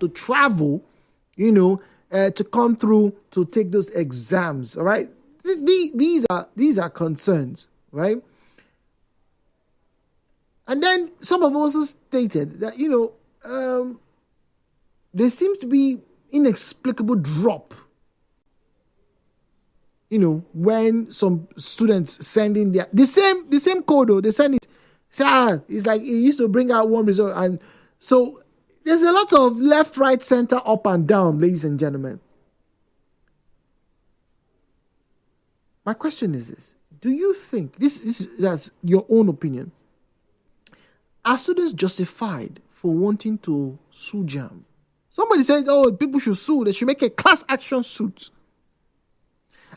to travel, to come through to take those exams. All right, these are concerns, right? And then some have also stated that there seems to be inexplicable drop. When some students send in the same code, though, they send it. Say, it's like it used to bring out one result, and so there's a lot of left, right, center, up and down, ladies and gentlemen. My question is this: do you think that's your own opinion? Are students justified for wanting to sue Jamb? Somebody said, people should sue. They should make a class action suit.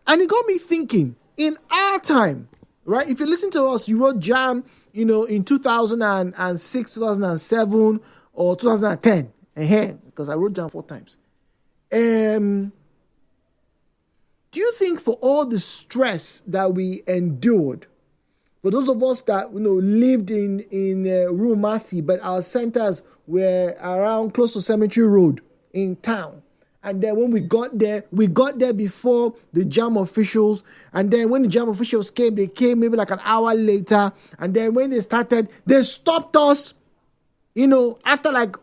And it got me thinking, in our time, right? If you listen to us, you wrote Jamb, in 2006, 2007, or 2010. Because I wrote Jamb 4 times. Do you think for all the stress that we endured, for those of us that lived in Rumasi, but our centers were around close to Cemetery Road in town, and then when we got there before the Jamb officials, and then when the Jamb officials came, they came maybe like an hour later, and then when they started, they stopped us, after like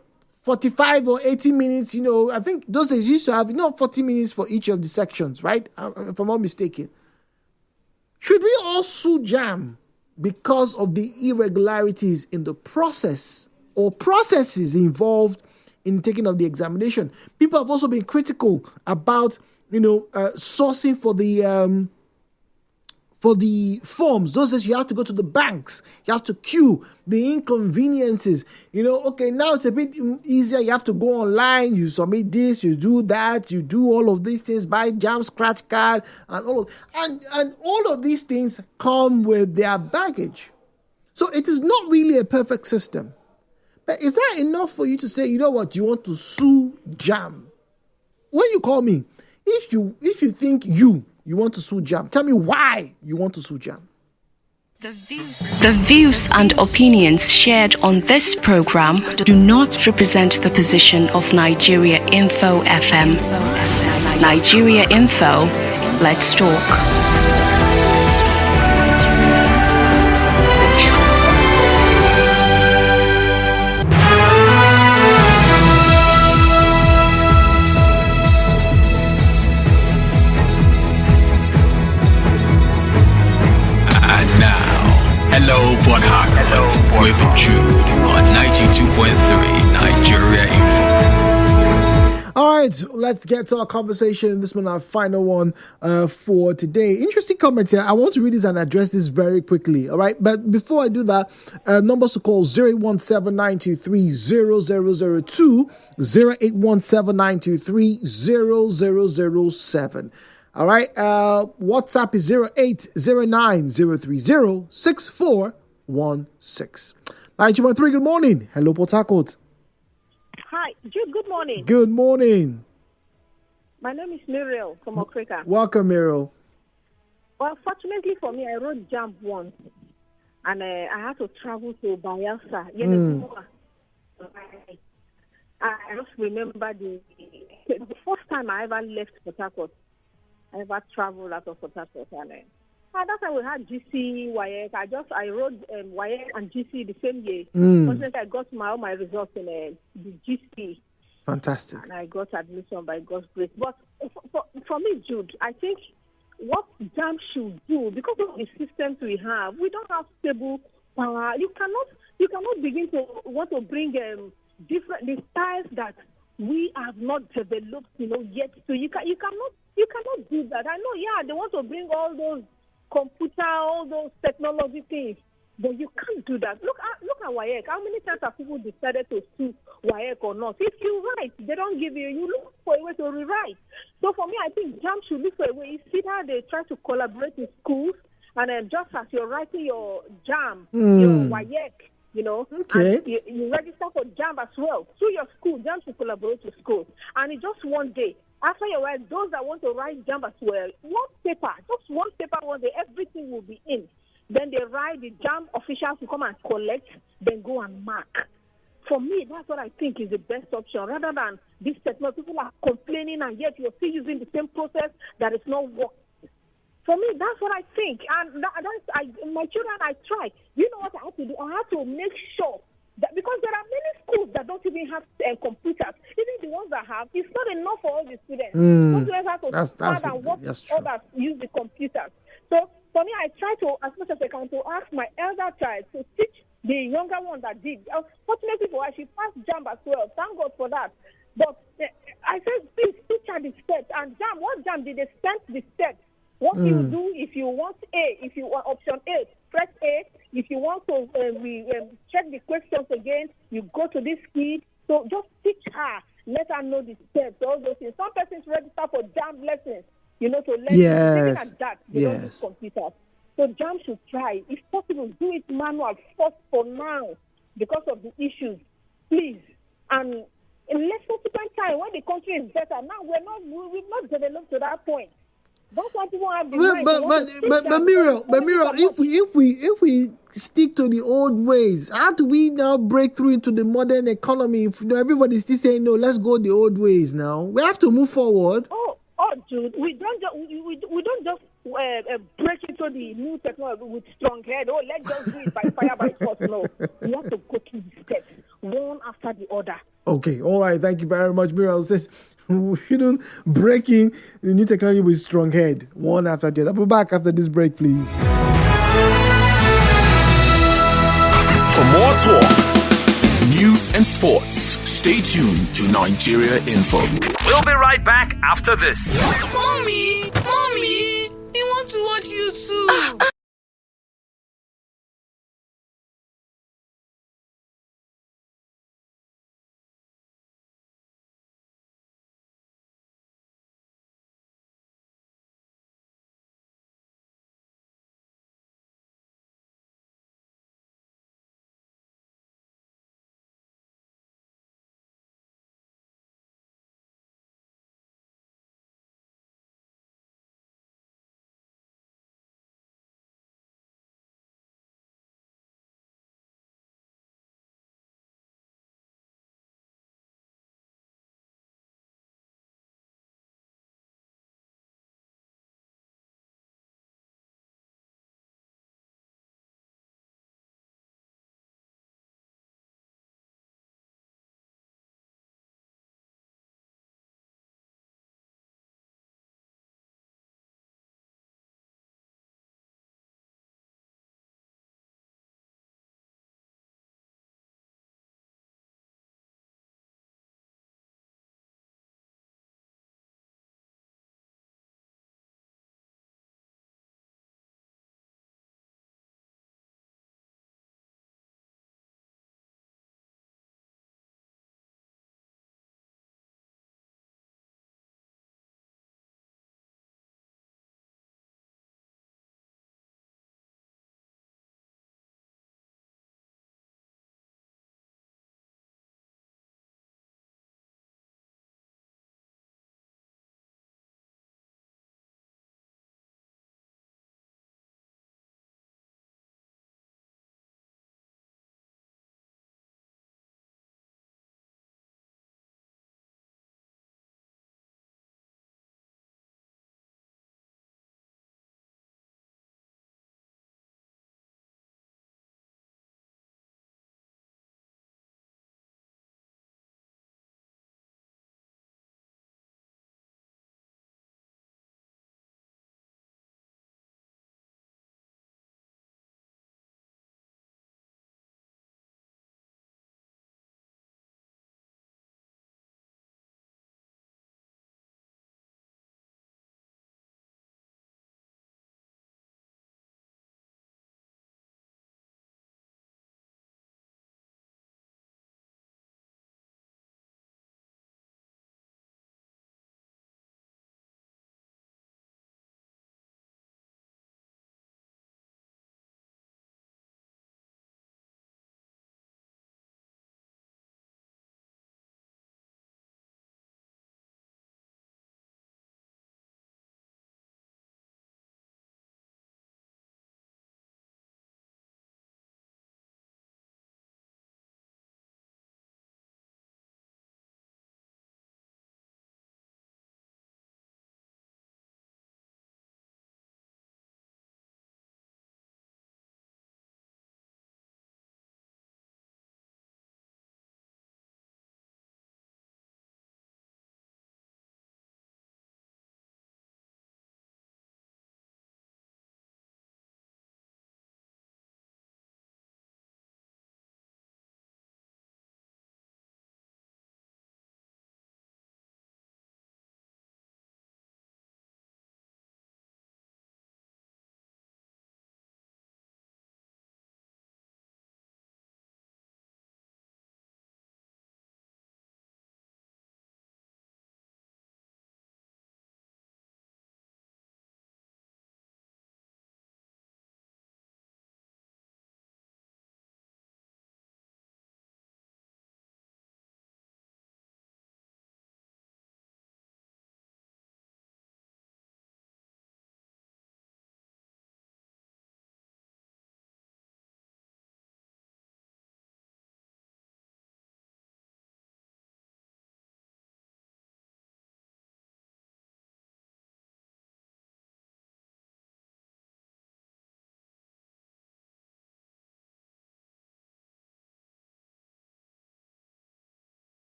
45 or 80 minutes, I think those days used to have 40 minutes for each of the sections, right? If I'm not mistaken. Should we all sue Jamb because of the irregularities in the process or processes involved in taking of the examination? People have also been critical about, sourcing for the forms. Those days you have to go to the banks, you have to queue, the inconveniences. Okay, now it's a bit easier. You have to go online, you submit this, you do that, you do all of these things, buy Jamb scratch card, and all of these things come with their baggage. So it is not really a perfect system. But is that enough for you to say, you want to sue Jamb? When you call me, if you think you want to sue Jamb, tell me why you want to sue Jamb. The views and opinions shared on this program do not represent the position of Nigeriainfo FM. Nigeriainfo, let's talk. Hello, Port Harcourt, with Jude on 92.3 Nigeriainfo. All right, let's get to our conversation. This one, our final one for today. Interesting comments here. I want to read this and address this very quickly. All right, but before I do that, numbers to call 08179230002, 08179230007. All right. WhatsApp is 0809-030-6416. 923, good morning. Hello, Port Harcourt. Hi, Jude, good morning. Good morning. My name is Muriel from Okrika. Welcome, Muriel. Well, fortunately for me, I wrote Jamb once, and I had to travel to Bayelsa. I just remember the first time I ever left Port Harcourt. I never traveled out of Port Harcourt. And that time we had GC, WAEC. I wrote WAEC and GC the same year. Fortunately, I got all my results in the GC. Fantastic. And I got admission by God's grace. But for me, Jude, I think what Jamb should do, because of the systems we have, we don't have stable power. You cannot begin to want to bring the styles that we have not developed, yet. So you cannot do that. I know, they want to bring all those computer, all those technology things, but you can't do that. Look at WAEC. How many times have people decided to sue WAEC or not? If you write, they don't give you. You look for a way to rewrite. So for me, I think Jamb should look for a way. You see how they try to collaborate with schools, and just as you're writing your Jamb, your WAEC, okay. And you register for Jamb as well. Through your school, Jamb should collaborate with schools. And it's just one day. After your work, those that want to write Jamb as well, just one paper one day, everything will be in. Then they write, the Jamb officials will come and collect, then go and mark. for me, that's what I think is the best option rather than this technology. People are complaining and yet you're still using the same process that is not working. For me, that's what I think. And my children, I try. You know what I have to do? I have to make sure that, because there are many schools that don't even have computers. Even the ones that have, it's not enough for all the students. Some students have to start and watch others use the computers. So for me, I try to, as much as I can, to ask my elder child to teach the younger one that did. Fortunately for her, she passed Jamb as well. Thank God for that. But I said, please teach her the steps. And what Jamb did, they sent the steps. What you do if you want A, if you want option A, press A. If you want to check the questions again, you go to this key. So just teach her, let her know the steps, all those things. Some persons register for Jamb lessons, to learn. Yes. Like that, they don't use computers. So Jamb should try, if possible, do it manual first for now because of the issues, please. And in less subsequent time, when the country is better, now we've not developed to that point. That's why people have the but Muriel, if we stick to the old ways, how do we now break through into the modern economy? If everybody's still saying no, let's go the old ways now. We have to move forward. Oh, dude, we don't just break into the new technology with strong head. Oh, let's just do it by fire by force. No, we have to go through the steps one after the other. Okay, all right. Thank you very much. Muriel says we shouldn't break in the new technology with strong head, one after the other. I'll be back after this break, please. For more talk, news and sports, stay tuned to Nigeriainfo. We'll be right back after this. Mommy, you want to watch YouTube?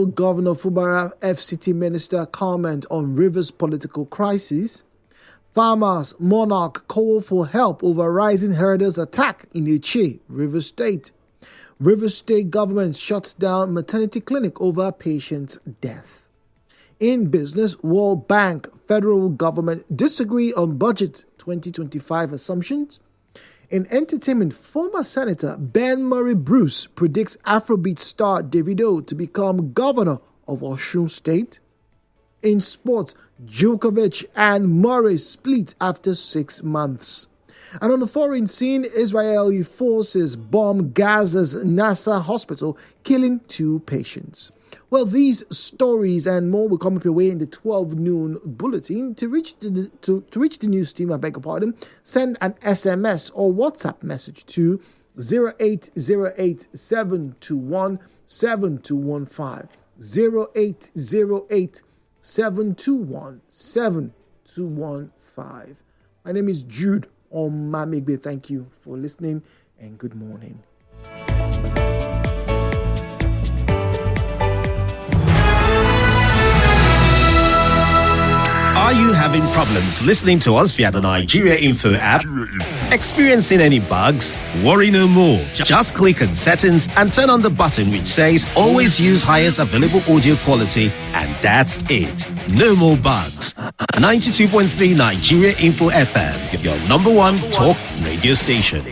Governor Fubara FCT Minister comment on Rivers political crisis. Farmers, monarch call for help over rising herders attack in Eche, Rivers State. Rivers State government shuts down maternity clinic over patient's death. In business, World Bank, federal government disagree on budget 2025 assumptions. In entertainment, former Senator Ben Murray Bruce predicts Afrobeat star Davido to become governor of Osun State. In sports, Djokovic and Murray split after 6 months. And on the foreign scene, Israeli forces bomb Gaza's Nasser hospital, killing 2 patients. Well, these stories and more will come up your way in the 12 noon bulletin. To reach the news team, I beg your pardon, send an SMS or WhatsApp message to 0808 721 7215. 0808 721 7215. My name is Jude Omamigbe. Thank you for listening and good morning. Are you having problems listening to us via the Nigeriainfo app? Experiencing any bugs? Worry no more. Just click on settings and turn on the button which says always use highest available audio quality, and that's it. No more bugs. 92.3 Nigeriainfo FM, your number one talk radio station.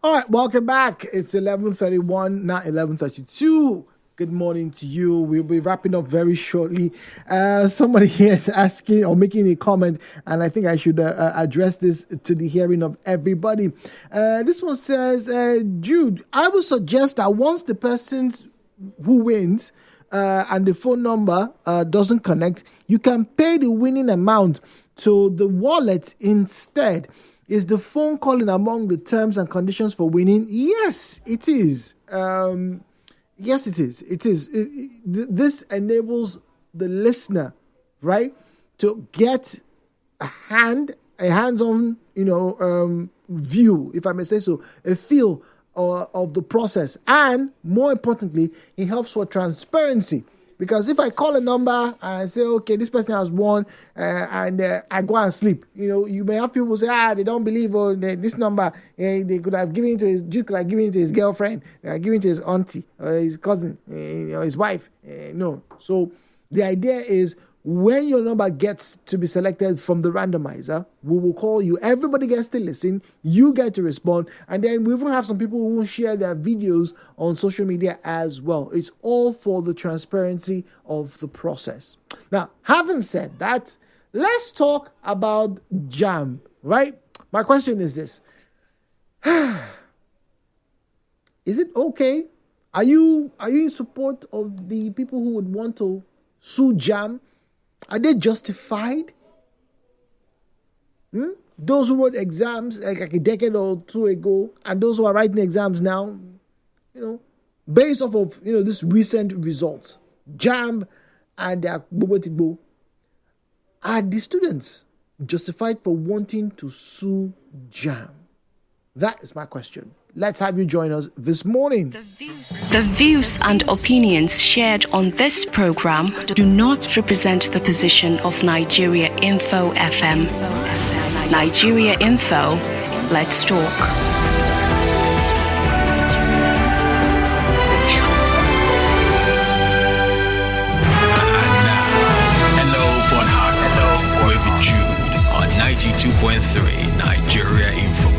All right, welcome back. It's 11:31, not 11:32. Good morning to you. We'll be wrapping up very shortly. Somebody here is asking or making a comment, and I think I should address this to the hearing of everybody. This one says, Jude, I would suggest that once the person who wins and the phone number doesn't connect, you can pay the winning amount to the wallet instead. Is the phone calling among the terms and conditions for winning? Yes, it is. Yes, it is. It is. This enables the listener, right, to get a hands-on, view, if I may say so, a feel of the process, and more importantly, it helps for transparency. Because if I call a number and say, okay, this person has won, and I go and sleep, you may have people say, they don't believe this number. They could have given it to Duke could have given it to his girlfriend, given it to his auntie, or his cousin, or his wife. No. So the idea is, when your number gets to be selected from the randomizer, we will call you. Everybody gets to listen. You get to respond. And then we even have some people who will share their videos on social media as well. It's all for the transparency of the process. Now, having said that, let's talk about Jamb, right? My question is this. Is it okay? Are you in support of the people who would want to sue Jamb? Are they justified? Those who wrote exams like a decade or two ago, and those who are writing exams now, based off of this recent results, Jamb and their Bobotigbo, are the students justified for wanting to sue Jamb? That is my question. Let's have you join us this morning. The views and opinions shared on this program do not represent the position of Nigeriainfo FM. Nigeriainfo, let's talk. With Jude on 92.3 Nigeriainfo.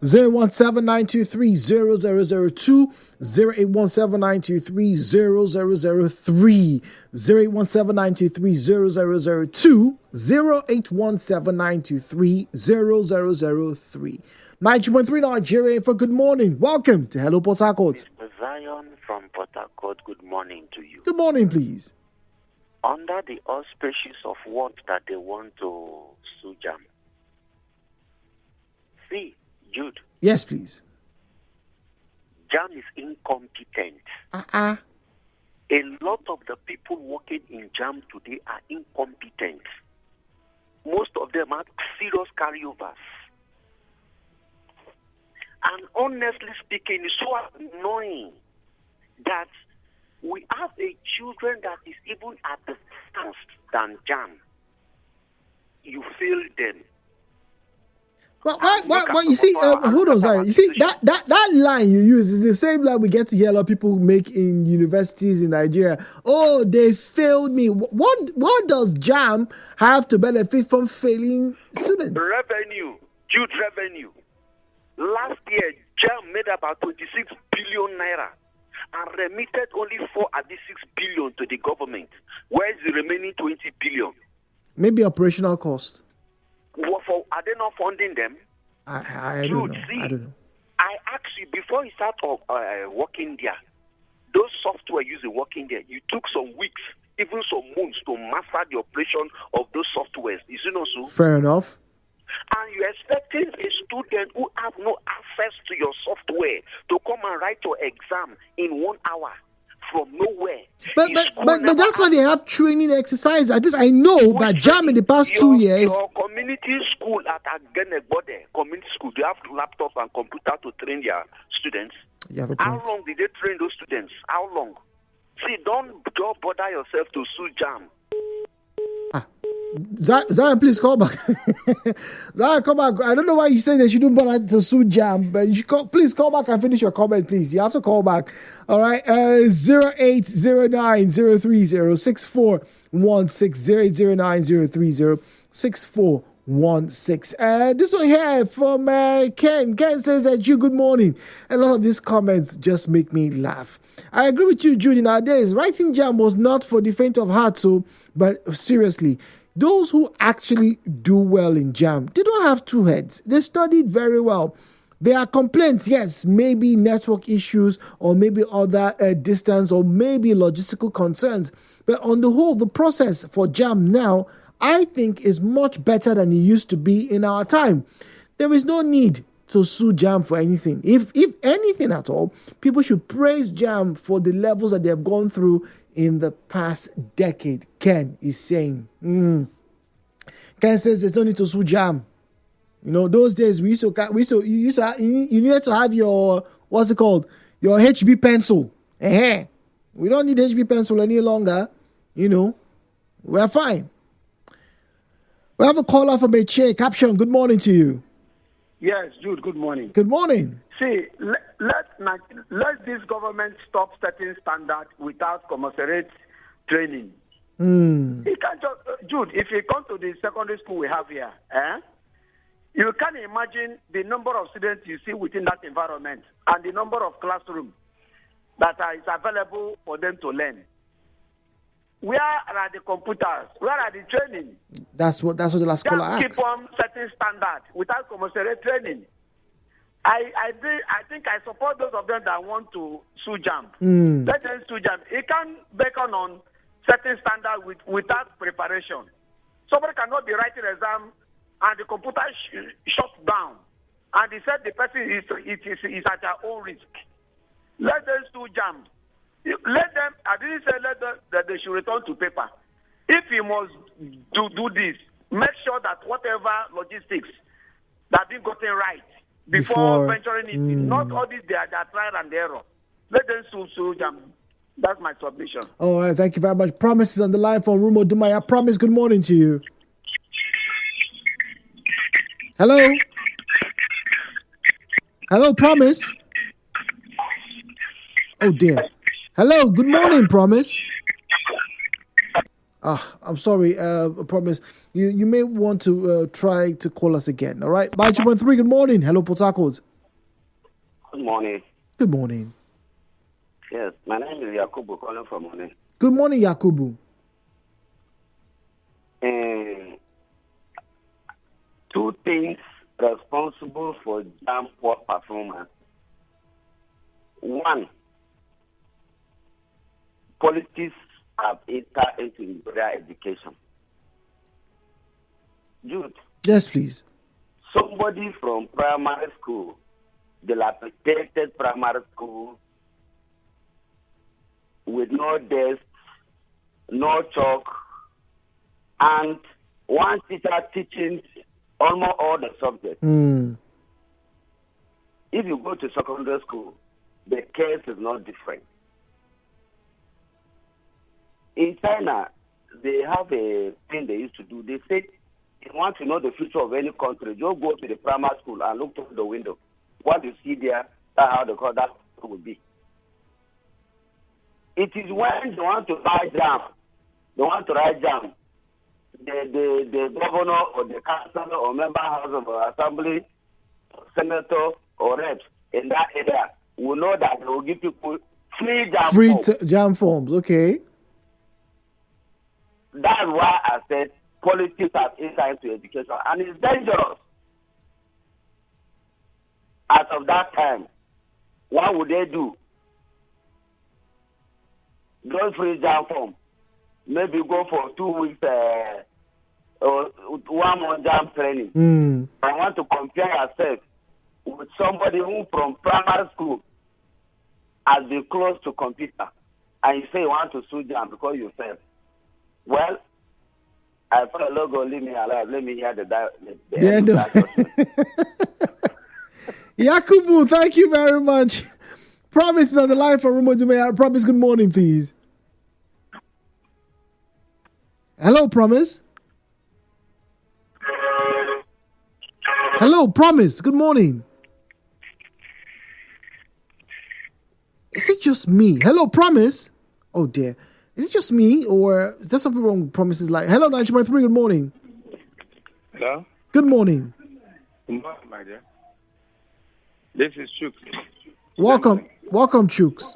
017-923-0002, 0817923-0003, 0817923-0002, 0817923-0003. 92.3 Nigeriainfo, good morning. Welcome to Hello Port Harcourt. Mr. Zion from Port Harcourt, good morning to you. Good morning, please. Under the auspices of what that they want to sue Jamb. See, Jude. Yes, please. Jamb is incompetent. A lot of the people working in Jamb today are incompetent. Most of them have serious carryovers. And honestly speaking, it's so annoying that we have a children that is even at the advanced than Jamb. You fail them. Well, you see, hold on, sorry. You see, that line you use is the same line we get to hear a lot of people make in universities in Nigeria. Oh, they failed me. What does Jamb have to benefit from failing students? Revenue, Jude, revenue. Last year, Jamb made about 26 billion naira and remitted only 4 billion to the government. Where is the remaining 20 billion? Maybe operational cost. Are they not funding them? I don't know. I don't know. I asked you before you start working there, those software using working there, you took some weeks, even some months to master the operation of those softwares. Is it not so? Fair enough. And you're expecting a student who have no access to your software to come and write your exam in 1 hour from nowhere. But that's why they have training exercises. At least I know that Jamb in the past 2 years. Your community school at Agenegbode, community school, they have laptops and computer to train their students. How long did they train those students? How long? See, don't bother yourself to sue Jamb. Zion, please call back. Zion, come back. I don't know why you say that you don't bother to sue Jamb, but you should please call back and finish your comment, please. You have to call back. All right, 0809-030-6416, 0809-030-6416. This one here from Ken. Ken says that good morning. A lot of these comments just make me laugh. I agree with you, Judy. Nowadays, writing Jamb was not for the faint of heart, but seriously, those who actually do well in Jamb, they don't have two heads. They studied very well. There are complaints, yes, maybe network issues or maybe other distance or maybe logistical concerns. But on the whole, the process for Jamb now, I think, is much better than it used to be in our time. There is no need to sue Jamb for anything. If anything at all, people should praise Jamb for the levels that they have gone through in the past decade. Ken is saying. Ken says there's no need to sue Jamb. You know, those days you needed to have your, what's it called? Your HB pencil. We don't need HB pencil any longer. You know, we're fine. We have a caller from Eche. Caption, good morning to you. Yes, Jude, good morning. Good morning. See, let this government stop setting standards without commensurate training. You can't just, Jude, if you come to the secondary school we have here, you can imagine the number of students you see within that environment and the number of classrooms that is available for them to learn. Where are the computers? Where are the training? That's what the last caller asked. Keep on setting standards without commensurate training. I think I support those of them that want to sue Jamb. Let them sue Jamb. It can beckon on setting standards without preparation. Somebody cannot be writing an exam and the computer shuts down, and they said the person is at their own risk. Let them sue Jamb. Let them. I didn't say that they should return to paper. If you must do this, make sure that whatever logistics that have been gotten right before venturing it. Not all this they are trial and error. Let them sue Jamb. That's my submission. All right, thank you very much. Promise is on the line from Rumo Dumaya. Promise, good morning to you. Hello? Hello, Promise? Oh, dear. Hello, good morning, Promise. I'm sorry, Promise. You may want to try to call us again, all right? Bye, 2.3, good morning. Hello, Port Harcourt. Good morning. Good morning. Yes, my name is Yakubu calling from Mone. Good morning, Yakubu. Two things responsible for Jamb poor performance. One, politics have entered into their education. Jude. Yes, please. Somebody from primary school, dilapidated primary school, with no desk, no chalk, and one teacher teaching almost all the subjects. If you go to secondary school, the case is not different. In China, they have a thing they used to do. They say, if you want to know the future of any country, just go to the primary school and look through the window. What you see there, that's how the that will be. It is when they want to write Jamb, the governor or the councillor or member house of assembly, senator or reps in that area will know that they will give people free Jamb forms. Okay. That's why I said politics has insight to education, and it's dangerous. As of that time, what would they do? Those free Jamb form, maybe go for 2 weeks or 1 month Jamb training. I want to compare yourself with somebody who from primary school has been close to computer, and you say you want to sue Jamb because you failed. Well, I put a logo, leave me alive. Let me hear the end of that. Yakubu, thank you very much. Promise is on the line for Rumo Dume. Promise, good morning, please. Hello, Promise. Hello, Promise. Good morning. Is it just me? Hello, Promise. Oh, dear. Is it just me, or is there something wrong with Promise's line? Hello, 9.3, good morning. Hello? Good morning. Good morning, my dear. This is Chooks. Welcome, Chooks.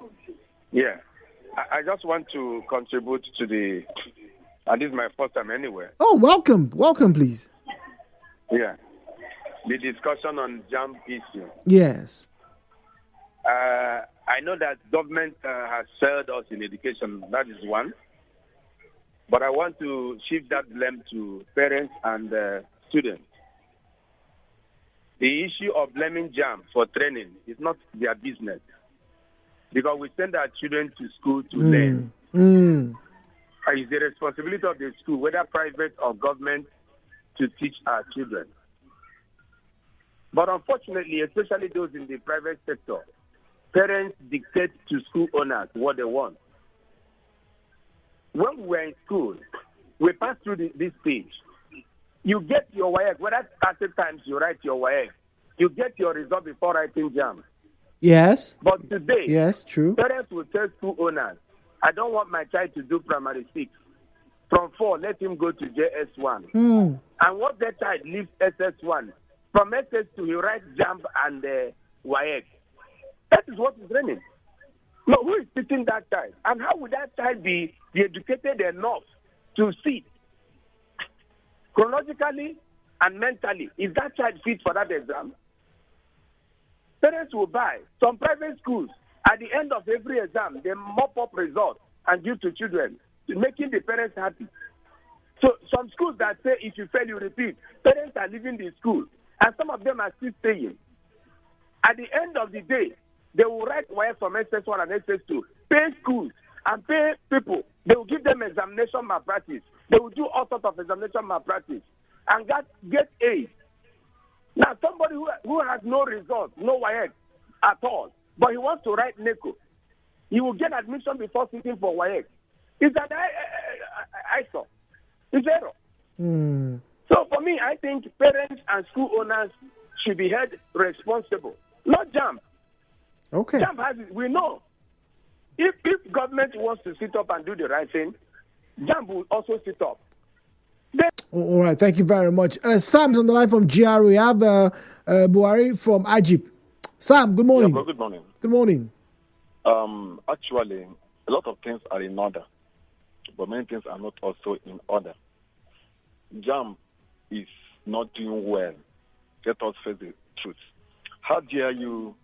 Yeah. I just want to contribute to the, and this is my first time anywhere. Oh, welcome, please. Yeah. The discussion on Jamb issue. Yes. I know that government has failed us in education. That is one. But I want to shift that blame to parents and students. The issue of blaming Jamb for training is not their business. Because we send our children to school to learn. It's the responsibility of the school, whether private or government, to teach our children. But unfortunately, especially those in the private sector, parents dictate to school owners what they want. When we were in school, we passed through this stage. You get your WAEC, whether 30 times you write your WAEC, you get your result before writing Jamb. Yes. But today, yes, true. Parents will tell school owners, I don't want my child to do primary 6. From 4, let him go to JS1. And what that child leaves SS1. From SS2, he writes Jamb and WAEC. That is what is running. No, who is teaching that child? And how would that child be educated enough to see chronologically and mentally? Is that child fit for that exam? Parents will buy. Some private schools, at the end of every exam, they mop up results and give to children, making the parents happy. So some schools that say if you fail, you repeat. Parents are leaving the school, and some of them are still staying. At the end of the day, they will write wire from SS1 and SS2, pay schools and pay people. They will give them examination malpractice. They will do all sorts of examination malpractice and get A's. Now, somebody who has no results, no WAEC at all, but he wants to write NECO, he will get admission before sitting for WAEC. It's an ISO. It's error. So for me, I think parents and school owners should be held responsible, not Jamb. Okay. Jamb has it. We know. If government wants to sit up and do the right thing, Jamb will also sit up. All right, thank you very much. Sam's on the line from GR. We have Buhari from Ajib. Sam, good morning. Yeah, good morning. Good morning. Actually, a lot of things are in order, but many things are not also in order. Jamb is not doing well. Let us face the truth. How dare you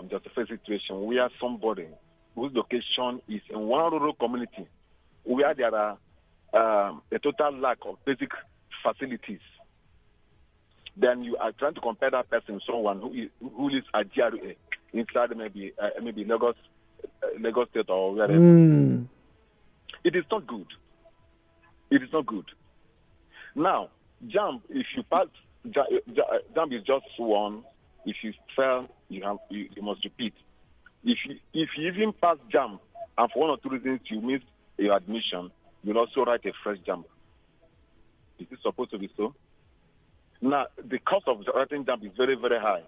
just face a situation where somebody whose location is in one rural community where there are a total lack of basic facilities, then you are trying to compare that person to someone who lives at GRA inside maybe Lagos State or wherever. It is not good. It is not good. Now, Jamb, if you pass, Jamb is just one. If you fail, you must repeat. If you even pass Jamb, and for one or two reasons you miss your admission, you'll also write a fresh Jamb. Is it supposed to be so? Now, the cost of writing Jamb is very, very high.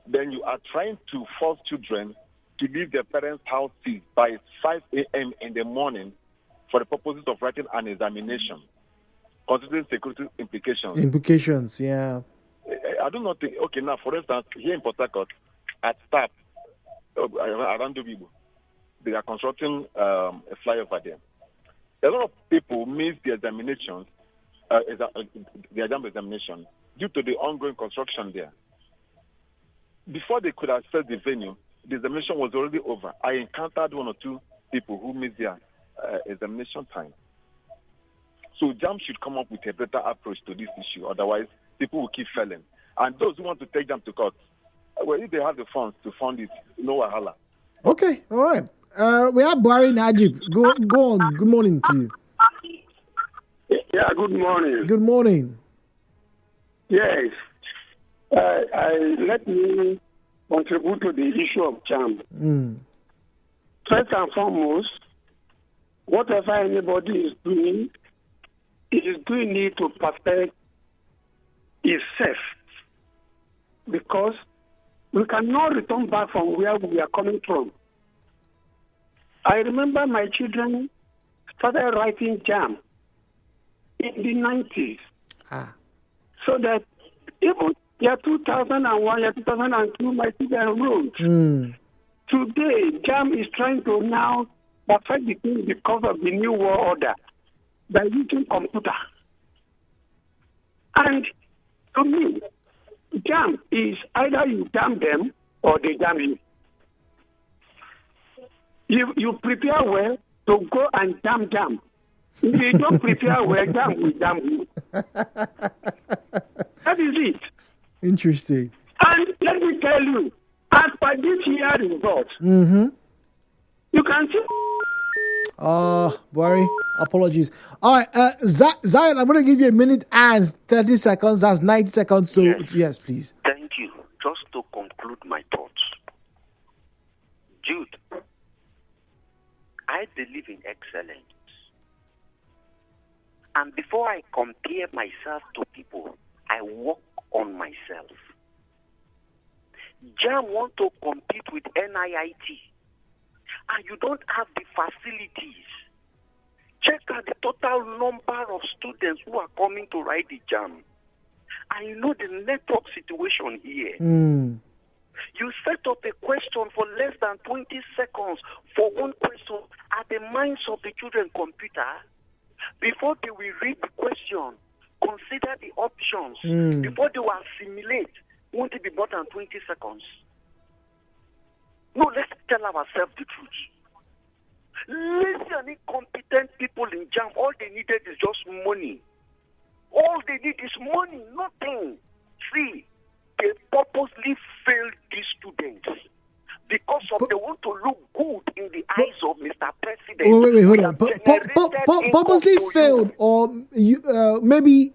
Then you are trying to force children to leave their parents' houses by 5 a.m. in the morning for the purposes of writing an examination, considering security implications. Implications, yeah. I do not think, okay, now, for instance, here in Port Harcourt, at STAP, around the people, they are constructing a flyover there. A lot of people miss the examinations, the exam examination, due to the ongoing construction there. Before they could access the venue, the examination was already over. I encountered one or two people who missed their examination time. So Jamb should come up with a better approach to this issue. Otherwise, people will keep failing. And those who want to take Jamb to court, well, if they have the funds to fund it, no wahala. Okay, all right. We have Barry Najib. Go on. Good morning to you. Yeah, good morning. Good morning. Yes. Let me contribute to the issue of Jamb. First and foremost, whatever anybody is doing it to perfect itself. Because we cannot return back from where we are coming from. I remember my children started writing Jamb in the 90s. So that even year 2001, year 2002, my children wrote. Today, Jamb is trying to now perfect the thing because of the new world order by using computer. And to me, Jamb is either you jam them or they jam you. You prepare well to go and jam. If you don't prepare well, Jamb will jam you. That is it. Interesting. And let me tell you, as per this year's results, you can see. Barry, apologies. All right, Zion, I'm going to give you a minute and 30 seconds. That's 90 seconds. So, yes please. Thank you. Just to conclude my thoughts. Jude, I believe in excellence. And before I compare myself to people, I work on myself. Jamb want to compete with NIIT, and you don't have the facilities. Check out the total number of students who are coming to write the Jamb. And you know the network situation here. You set up a question for less than 20 seconds for one question at the minds of the children's computer. Before they will read the question, consider the options. Before they will assimilate, won't it be more than 20 seconds? No, let's tell ourselves the truth. Lazy and incompetent people in Jamb, all they needed is just money. All they need is money, nothing. See, they purposely failed these students because of they want to look good in the eyes of Mr. President. Wait, hold on. Purposely failed, or you, maybe,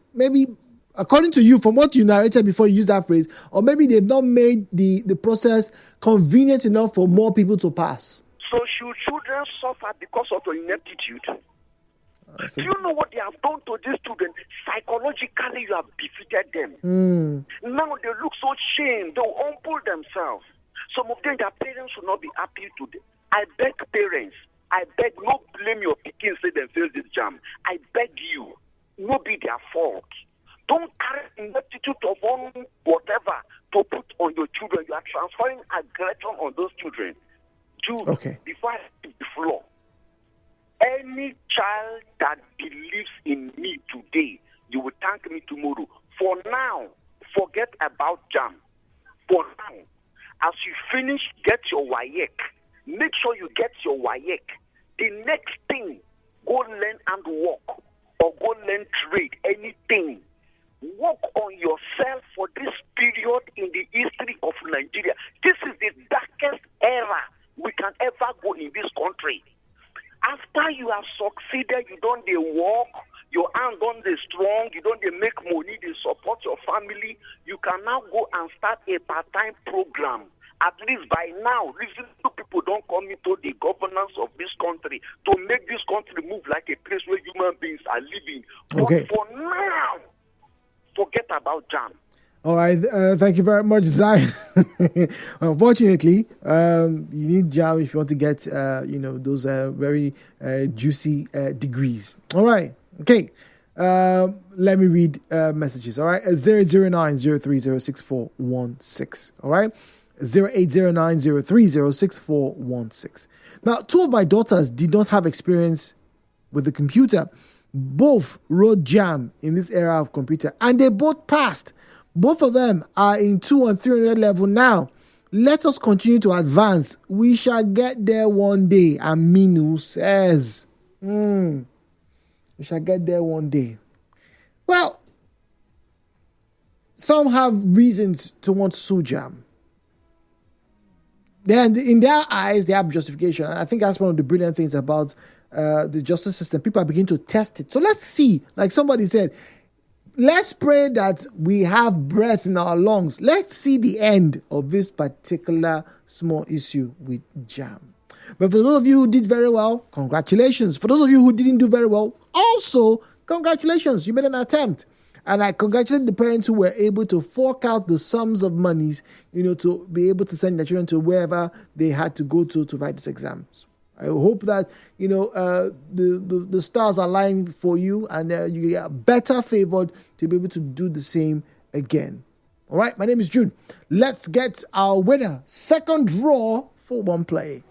according to you, from what you narrated before you used that phrase, or maybe they've not made the process convenient enough for more people to pass. So should children suffer because of your ineptitude? Do you know what they have done to these students? Psychologically, you have defeated them. Now they look so ashamed. They will humble themselves. Some of them, their parents will not be happy to them. I beg parents, not blame your pikin, say they failed this Jamb. I beg you, not be their fault. Don't carry ineptitude of one whatever to put on your children. You are transferring aggression on those children. Jude, before I hit the floor, any child that believes in me today, you will thank me tomorrow. For now, forget about Jamb. For now, as you finish, get your WAEC. Make sure you get your WAEC. The next thing, go learn and work or go learn trade, anything. Work on yourself for this period in the history of Nigeria. This is the darkest era we can ever go in this country. After you have succeeded, you don't work, your hand don't they strong, you don't they make money, they support your family, you can now go and start a part-time program. At least by now, reasonable people don't come into the governance of this country to make this country are living. But for now, forget about Jamb. All right, thank you very much, Zion. Unfortunately, you need Jamb if you want to get, those very juicy degrees. All right, okay. Let me read messages. All right, 00903064116. All right, 080903064116. Now, two of my daughters did not have experience with the computer. Both wrote Jamb in this era of computer, and they both passed. Both of them are in 200 and 300 level now. Let us continue to advance. We shall get there one day, Aminu says. We shall get there one day. Well, some have reasons to want to sue Jamb. Then, in their eyes, they have justification. And I think that's one of the brilliant things about the justice system. People are beginning to test it. So let's see. Like somebody said, let's pray that we have breath in our lungs. Let's see the end of this particular small issue with Jamb. But for those of you who did very well, congratulations. For those of you who didn't do very well, also congratulations. You made an attempt. And I congratulate the parents who were able to fork out the sums of monies, to be able to send their children to wherever they had to go to write these exams. I hope that, the stars align for you and you get better favored to be able to do the same again. All right, my name is Jude. Let's get our winner. Second draw for one play.